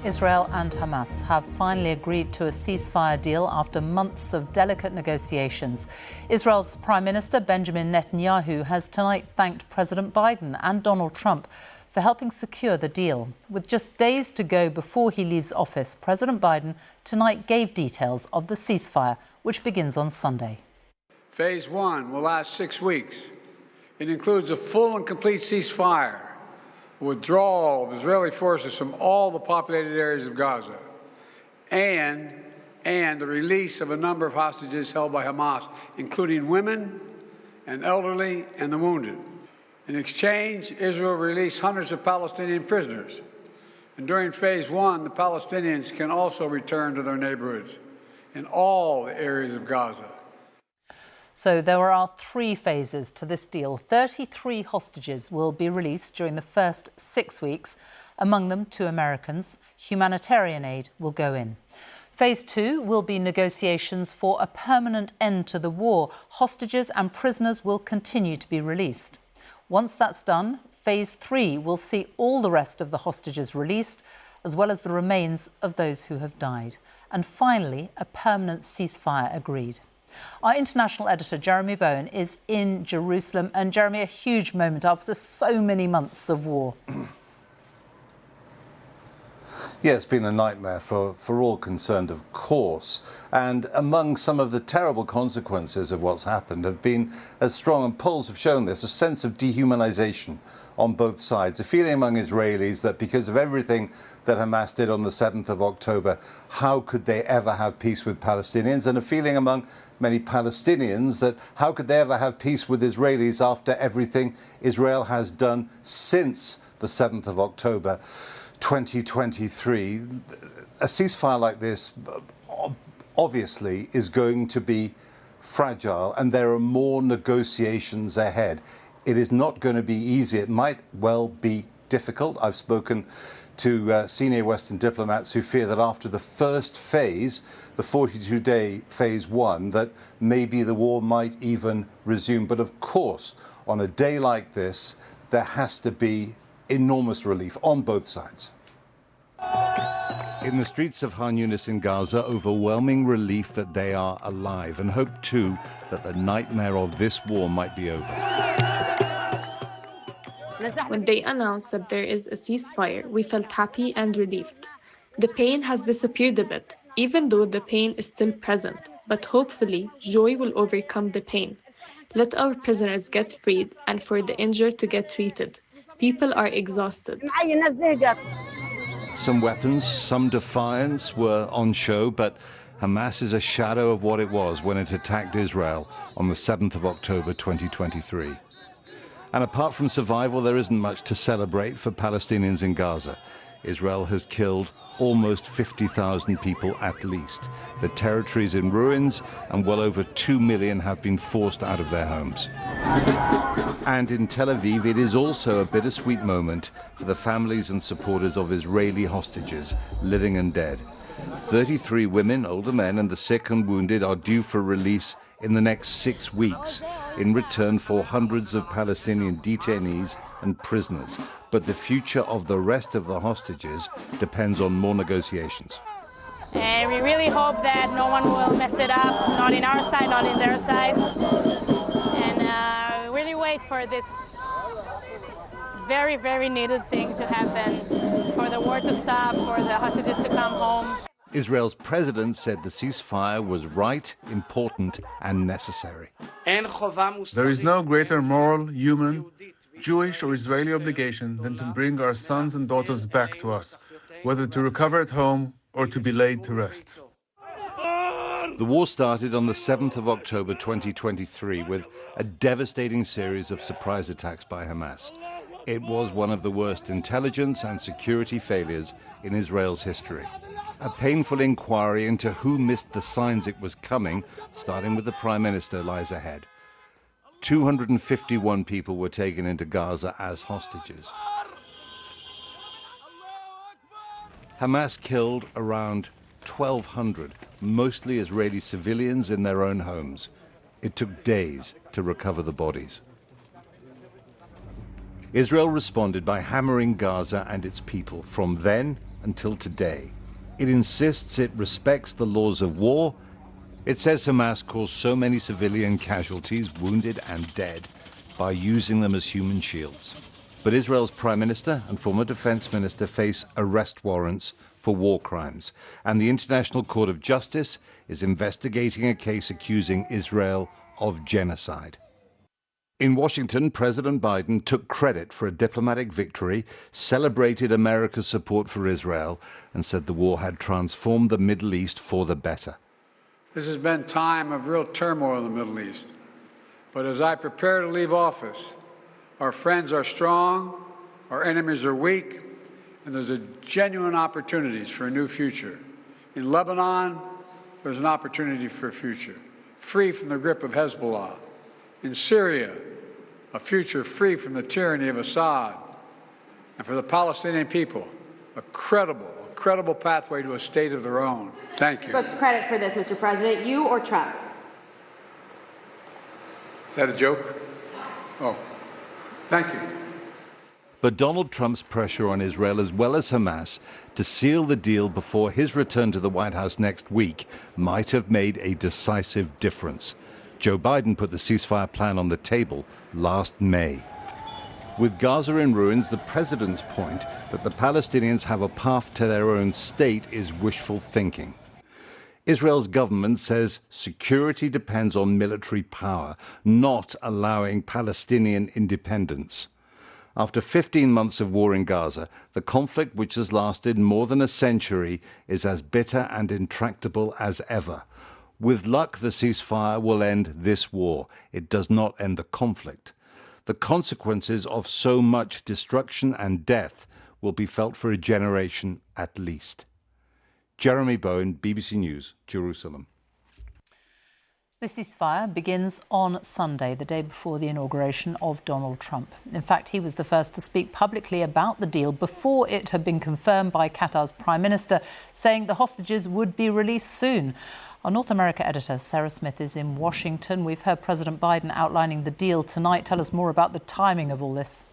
Israel and Hamas have finally agreed to a ceasefire deal after months of delicate negotiations. Israel's Prime Minister Benjamin Netanyahu has tonight thanked President Biden and Donald Trump for helping secure the deal. With just days to go before he leaves office, President Biden tonight gave details of the ceasefire, which begins on Sunday. Phase 1 will last 6 weeks. It includes a full and complete ceasefire, withdrawal of Israeli forces from all the populated areas of Gaza, and the release of a number of hostages held by Hamas, including women and elderly and the wounded. In exchange, Israel released hundreds of Palestinian prisoners. And during Phase 1, the Palestinians can also return to their neighborhoods in all the areas of Gaza. So there are 3 phases to this deal. 33 hostages will be released during the first 6 weeks, among them 2 Americans. Humanitarian aid will go in. Phase 2 will be negotiations for a permanent end to the war. Hostages and prisoners will continue to be released. Once that's done, Phase 3 will see all the rest of the hostages released, as well as the remains of those who have died. And finally, a permanent ceasefire agreed. Our international editor, Jeremy Bowen, is in Jerusalem. And Jeremy, a huge moment after so many months of war. Yeah, it's been a nightmare for all concerned, of course. And among some of the terrible consequences of what's happened have been as strong, and polls have shown this, a sense of dehumanization on both sides. A feeling among Israelis that because of everything that Hamas did on the 7th of October, how could they ever have peace with Palestinians? And a feeling among many Palestinians that how could they ever have peace with Israelis after everything Israel has done since the 7th of October 2023. A ceasefire like this obviously is going to be fragile, and there are more negotiations ahead. It is not going to be easy. It might well be difficult. I've spoken to senior Western diplomats who fear that after the first phase, the 42-day phase 1, that maybe the war might even resume. But of course, on a day like this, there has to be enormous relief on both sides. In the streets of Khan Yunis in Gaza, overwhelming relief that they are alive, and hope too that the nightmare of this war might be over. When they announced that there is a ceasefire, we felt happy and relieved. The pain has disappeared a bit, even though the pain is still present, but hopefully joy will overcome the pain. Let our prisoners get freed and for the injured to get treated. People are exhausted. Some weapons, some defiance were on show, but Hamas is a shadow of what it was when it attacked Israel on the 7th of October 2023. And apart from survival, there isn't much to celebrate for Palestinians in Gaza. Israel has killed almost 50,000 people at least. The territory is in ruins, and well over 2 million have been forced out of their homes. And in Tel Aviv, it is also a bittersweet moment for the families and supporters of Israeli hostages, living and dead. 33 women, older men, and the sick and wounded are due for release in the next 6 weeks, in return for hundreds of Palestinian detainees and prisoners. But the future of the rest of the hostages depends on more negotiations. And we really hope that no one will mess it up, not in our side, not in their side. And really wait for this very, very needed thing to happen, for the war to stop, for the hostages to come home. Israel's president said the ceasefire was right, important, and necessary. There is no greater moral, human, Jewish or Israeli obligation than to bring our sons and daughters back to us, whether to recover at home or to be laid to rest. The war started on the 7th of October 2023 with a devastating series of surprise attacks by Hamas. It was one of the worst intelligence and security failures in Israel's history. A painful inquiry into who missed the signs it was coming, starting with the Prime Minister, lies ahead. 251 people were taken into Gaza as hostages. Hamas killed around 1,200, mostly Israeli civilians in their own homes. It took days to recover the bodies. Israel responded by hammering Gaza and its people. From then until today. It insists it respects the laws of war. It says Hamas caused so many civilian casualties, wounded and dead, by using them as human shields. But Israel's Prime Minister and former Defense Minister face arrest warrants for war crimes, and the International Court of Justice is investigating a case accusing Israel of genocide. In Washington, President Biden took credit for a diplomatic victory, celebrated America's support for Israel, and said the war had transformed the Middle East for the better. This has been a time of real turmoil in the Middle East. But as I prepare to leave office, our friends are strong, our enemies are weak, and there's genuine opportunities for a new future. In Lebanon, there's an opportunity for a future, free from the grip of Hezbollah. In Syria, a future free from the tyranny of Assad. And for the Palestinian people, a credible pathway to a state of their own. Thank you. Books credit for this, Mr. President, you or Trump? Is that a joke? Oh, thank you. But Donald Trump's pressure on Israel, as well as Hamas, to seal the deal before his return to the White House next week might have made a decisive difference. Joe Biden put the ceasefire plan on the table last May. With Gaza in ruins, the president's point that the Palestinians have a path to their own state is wishful thinking. Israel's government says security depends on military power, not allowing Palestinian independence. After 15 months of war in Gaza, the conflict, which has lasted more than a century, is as bitter and intractable as ever. With luck, the ceasefire will end this war. It does not end the conflict. The consequences of so much destruction and death will be felt for a generation at least. Jeremy Bowen, BBC News, Jerusalem. The ceasefire begins on Sunday, the day before the inauguration of Donald Trump. In fact, he was the first to speak publicly about the deal before it had been confirmed by Qatar's Prime Minister, saying the hostages would be released soon. Our North America editor, Sarah Smith, is in Washington. We've heard President Biden outlining the deal tonight. Tell us more about the timing of all this.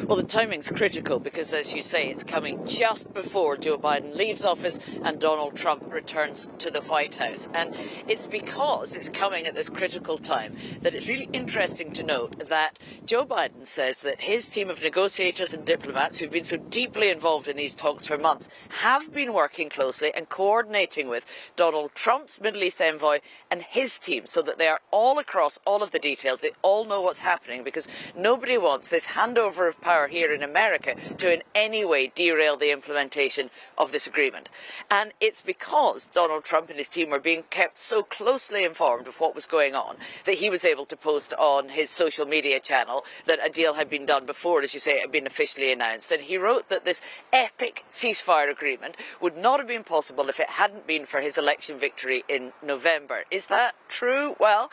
Well, the timing's critical because, as you say, it's coming just before Joe Biden leaves office and Donald Trump returns to the White House. And it's because it's coming at this critical time that it's really interesting to note that Joe Biden says that his team of negotiators and diplomats who've been so deeply involved in these talks for months have been working closely and coordinating with Donald Trump's Middle East envoy and his team so that they are all across all of the details. They all know what's happening because nobody wants this handover of power here in America to in any way derail the implementation of this agreement. And it's because Donald Trump and his team were being kept so closely informed of what was going on that he was able to post on his social media channel that a deal had been done before, as you say, it had been officially announced. And he wrote that this epic ceasefire agreement would not have been possible if it hadn't been for his election victory in November. Is that true? Well,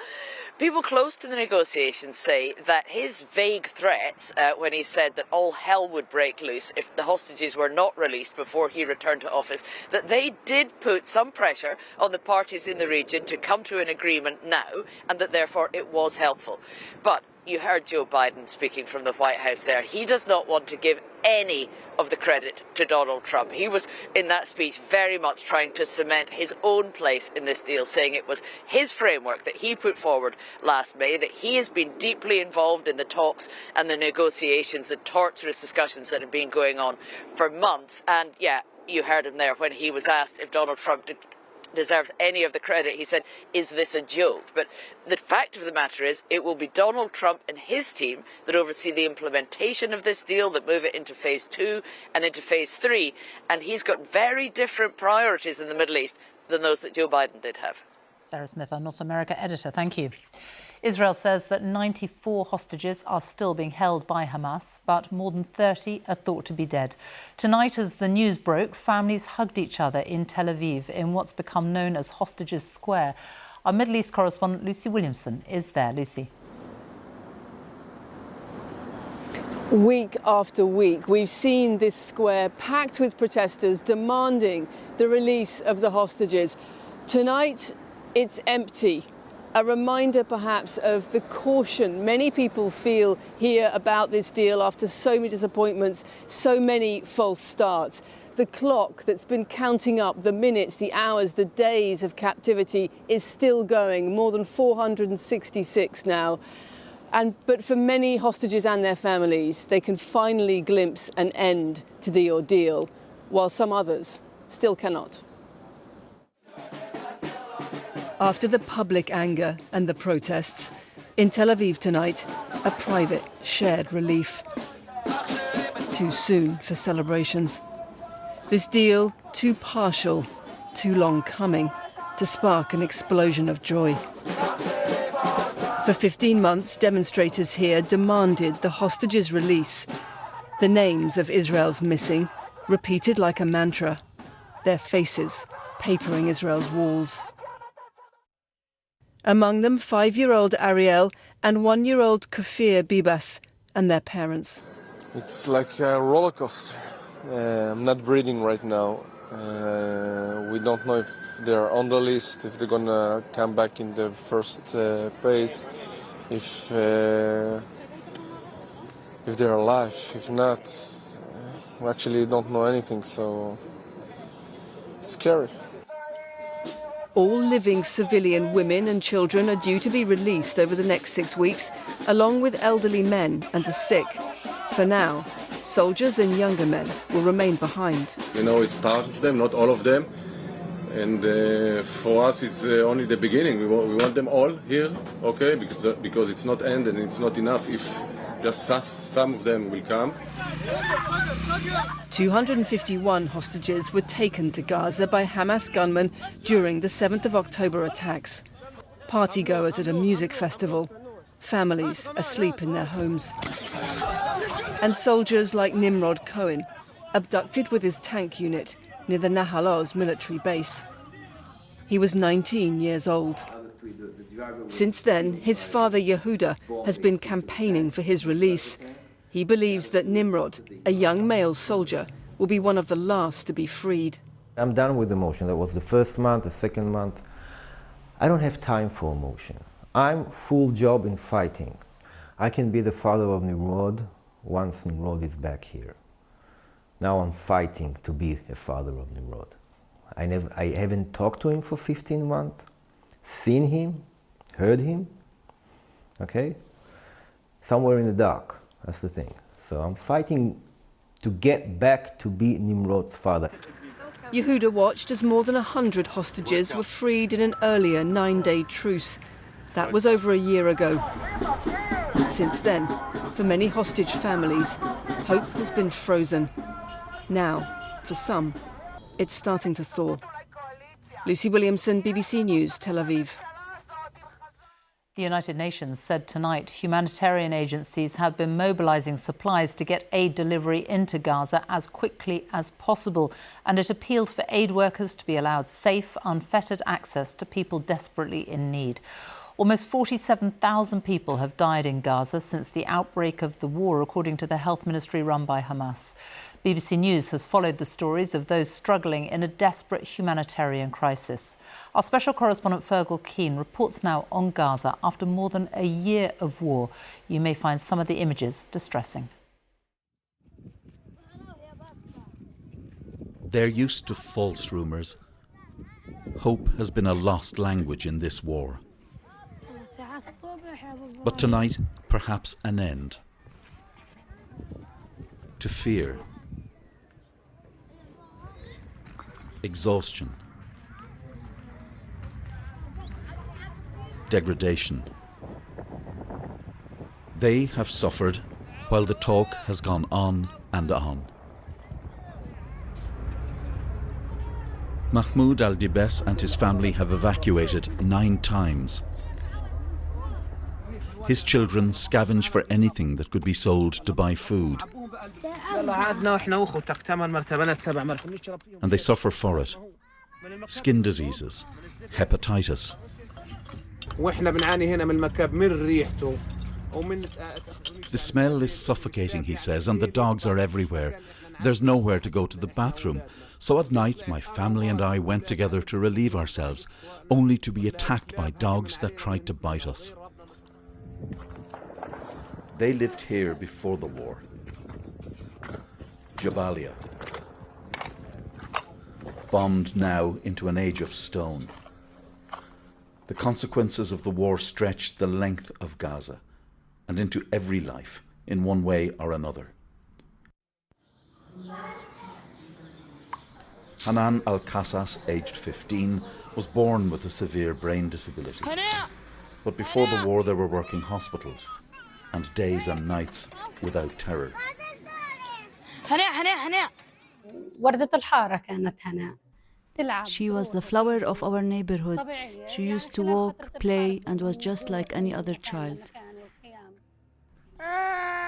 people close to the negotiations say that his vague threats when he said that all hell would break loose if the hostages were not released before he returned to office, that they did put some pressure on the parties in the region to come to an agreement now, and that therefore it was helpful. But you heard Joe Biden speaking from the White House there. He does not want to give any of the credit to Donald Trump. He was, in that speech, very much trying to cement his own place in this deal, saying it was his framework that he put forward last May, that he has been deeply involved in the talks and the negotiations, the torturous discussions that have been going on for months. And yeah, you heard him there when he was asked if Donald Trump deserves any of the credit. He said, is this a joke? But the fact of the matter is it will be Donald Trump and his team that oversee the implementation of this deal, that move it into phase 2 and into phase 3. And he's got very different priorities in the Middle East than those that Joe Biden did have. Sarah Smith, our North America editor. Thank you. Israel says that 94 hostages are still being held by Hamas, but more than 30 are thought to be dead. Tonight, as the news broke, families hugged each other in Tel Aviv in what's become known as Hostages Square. Our Middle East correspondent Lucy Williamson is there. Lucy. Week after week, we've seen this square packed with protesters demanding the release of the hostages. Tonight, it's empty. A reminder perhaps of the caution many people feel here about this deal after so many disappointments, so many false starts. The clock that's been counting up the minutes, the hours, the days of captivity is still going, more than 466 now. But for many hostages and their families, they can finally glimpse an end to the ordeal, while some others still cannot. After the public anger and the protests, in Tel Aviv tonight, a private, shared relief. Too soon for celebrations. This deal too partial, too long coming to spark an explosion of joy. For 15 months, demonstrators here demanded the hostages' release. The names of Israel's missing, repeated like a mantra, their faces papering Israel's walls. Among them, 5-year-old Ariel and 1-year-old Kafir Bibas and their parents. It's like a roller coaster. I'm not breathing right now. We don't know if they're on the list, if they're gonna come back in the first phase, if they're alive. If not, we actually don't know anything, so it's scary. All living civilian women and children are due to be released over the next 6 weeks, along with elderly men and the sick. For now, soldiers and younger men will remain behind. You know, it's part of them, not all of them. And for us, it's only the beginning. We want them all here, okay? Because it's not end and it's not enough if just some of them will come. 251 hostages were taken to Gaza by Hamas gunmen during the 7th of October attacks. Partygoers at a music festival, families asleep in their homes. And soldiers like Nimrod Cohen, abducted with his tank unit near the Nahal Oz military base. He was 19 years old. Since then, his father Yehuda has been campaigning for his release. He believes that Nimrod, a young male soldier, will be one of the last to be freed. I'm done with emotion. That was the first month, the second month. I don't have time for emotion. I'm full job in fighting. I can be the father of Nimrod once Nimrod is back here. Now I'm fighting to be a father of Nimrod. I haven't talked to him for 15 months, seen him, heard him, okay? Somewhere in the dark, that's the thing. So I'm fighting to get back to be Nimrod's father. Yehuda watched as more than 100 hostages were freed in an earlier 9-day truce. That was over a year ago. Since then, for many hostage families, hope has been frozen. Now, for some, it's starting to thaw. Lucy Williamson, BBC News, Tel Aviv. The United Nations said tonight humanitarian agencies have been mobilising supplies to get aid delivery into Gaza as quickly as possible. And it appealed for aid workers to be allowed safe, unfettered access to people desperately in need. Almost 47,000 people have died in Gaza since the outbreak of the war, according to the health ministry run by Hamas. BBC News has followed the stories of those struggling in a desperate humanitarian crisis. Our special correspondent Fergal Keane reports now on Gaza after more than a year of war. You may find some of the images distressing. They're used to false rumours. Hope has been a lost language in this war. But tonight, perhaps an end to fear, exhaustion, degradation. They have suffered while the talk has gone on and on. Mahmoud al-Dibes and his family have evacuated 9 times. His children scavenge for anything that could be sold to buy food. And they suffer for it. Skin diseases, hepatitis. The smell is suffocating, he says, and the dogs are everywhere. There's nowhere to go to the bathroom. So at night, my family and I went together to relieve ourselves, only to be attacked by dogs that tried to bite us. They lived here before the war. Jabalia. Bombed now into an age of stone. The consequences of the war stretched the length of Gaza and into every life in one way or another. Hanan Al-Qassas, aged 15, was born with a severe brain disability. But before the war there were working hospitals and days and nights without terror. She was the flower of our neighborhood. She used to walk, play, and was just like any other child.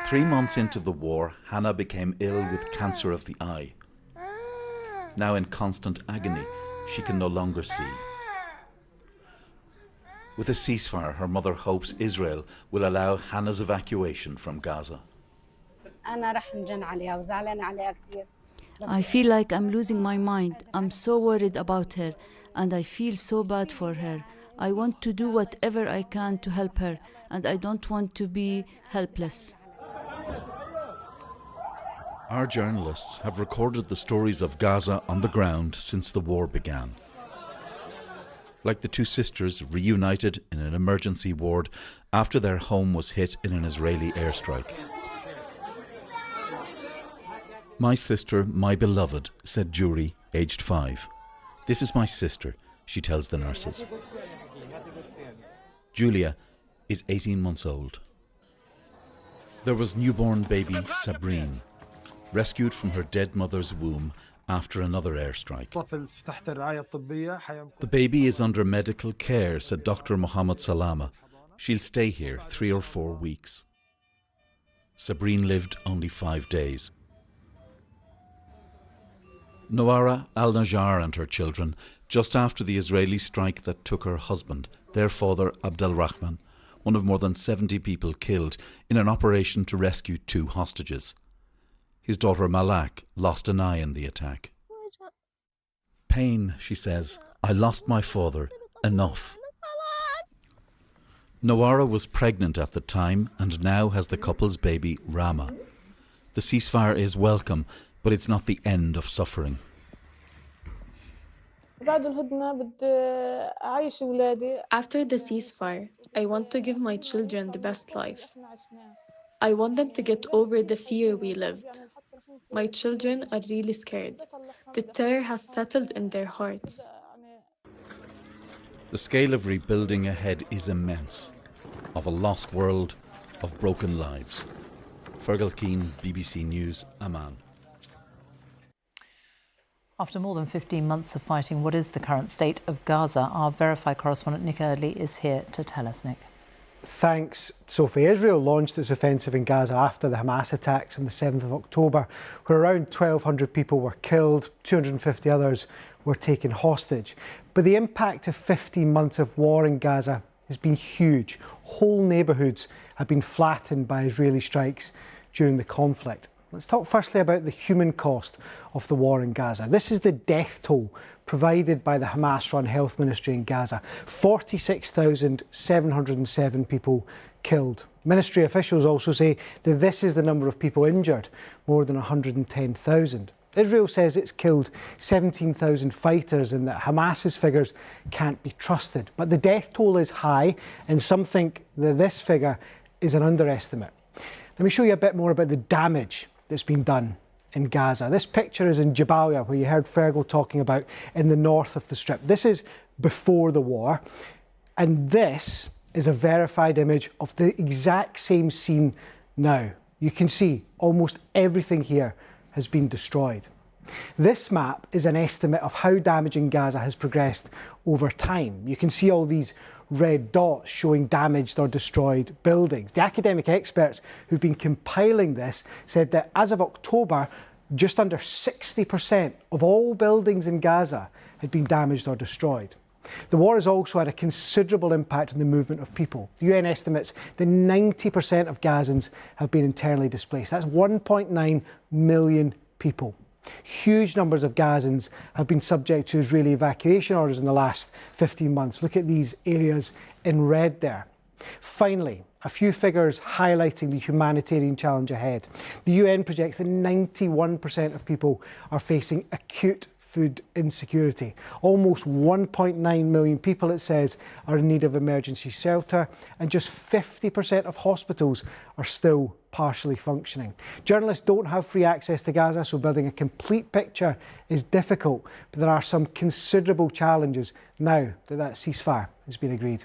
3 months into the war, Hannah became ill with cancer of the eye. Now in constant agony, she can no longer see. With a ceasefire, her mother hopes Israel will allow Hannah's evacuation from Gaza. I feel like I'm losing my mind. I'm so worried about her, and I feel so bad for her. I want to do whatever I can to help her, and I don't want to be helpless. Our journalists have recorded the stories of Gaza on the ground since the war began. Like the two sisters reunited in an emergency ward after their home was hit in an Israeli airstrike. My sister, my beloved, said Juri, aged 5. This is my sister, she tells the nurses. Julia is 18 months old. There was newborn baby Sabrine, rescued from her dead mother's womb after another airstrike. The baby is under medical care, said Dr. Mohammed Salama. She'll stay here 3 or 4 weeks. Sabrine lived only 5 days. Noara al-Najjar and her children, just after the Israeli strike that took her husband, their father Abdel Rahman, one of more than 70 people killed in an operation to rescue 2 hostages. His daughter Malak lost an eye in the attack. Pain, she says. I lost my father. Enough. Noara was pregnant at the time and now has the couple's baby Rama. The ceasefire is welcome, but it's not the end of suffering. After the ceasefire, I want to give my children the best life. I want them to get over the fear we lived. My children are really scared. The terror has settled in their hearts. The scale of rebuilding ahead is immense. Of a lost world, of broken lives. Fergal Keane, BBC News, Amman. After more than 15 months of fighting, what is the current state of Gaza? Our Verify correspondent Nick Eardley is here to tell us. Nick. Thanks, Sophie. Israel launched its offensive in Gaza after the Hamas attacks on the 7th of October, where around 1,200 people were killed, 250 others were taken hostage. But the impact of 15 months of war in Gaza has been huge. Whole neighbourhoods have been flattened by Israeli strikes during the conflict. Let's talk firstly about the human cost of the war in Gaza. This is the death toll provided by the Hamas-run health ministry in Gaza. 46,707 people killed. Ministry officials also say that this is the number of people injured, more than 110,000. Israel says it's killed 17,000 fighters and that Hamas's figures can't be trusted. But the death toll is high, and some think that this figure is an underestimate. Let me show you a bit more about the damage that's been done in Gaza. This picture is in Jabalia, where you heard Fergal talking about, in the north of the Strip. This is before the war, and this is a verified image of the exact same scene now. You can see almost everything here has been destroyed. This map is an estimate of how damage in Gaza has progressed over time. You can see all these red dots showing damaged or destroyed buildings. The academic experts who've been compiling this said that as of October, just under 60% of all buildings in Gaza had been damaged or destroyed. The war has also had a considerable impact on the movement of people. The UN estimates that 90% of Gazans have been internally displaced. That's 1.9 million people. Huge numbers of Gazans have been subject to Israeli evacuation orders in the last 15 months. Look at these areas in red there. Finally, a few figures highlighting the humanitarian challenge ahead. The UN projects that 91% of people are facing acute food insecurity. Almost 1.9 million people, it says, are in need of emergency shelter, and just 50% of hospitals are still partially functioning. Journalists don't have free access to Gaza, so building a complete picture is difficult, but there are some considerable challenges now that that ceasefire has been agreed.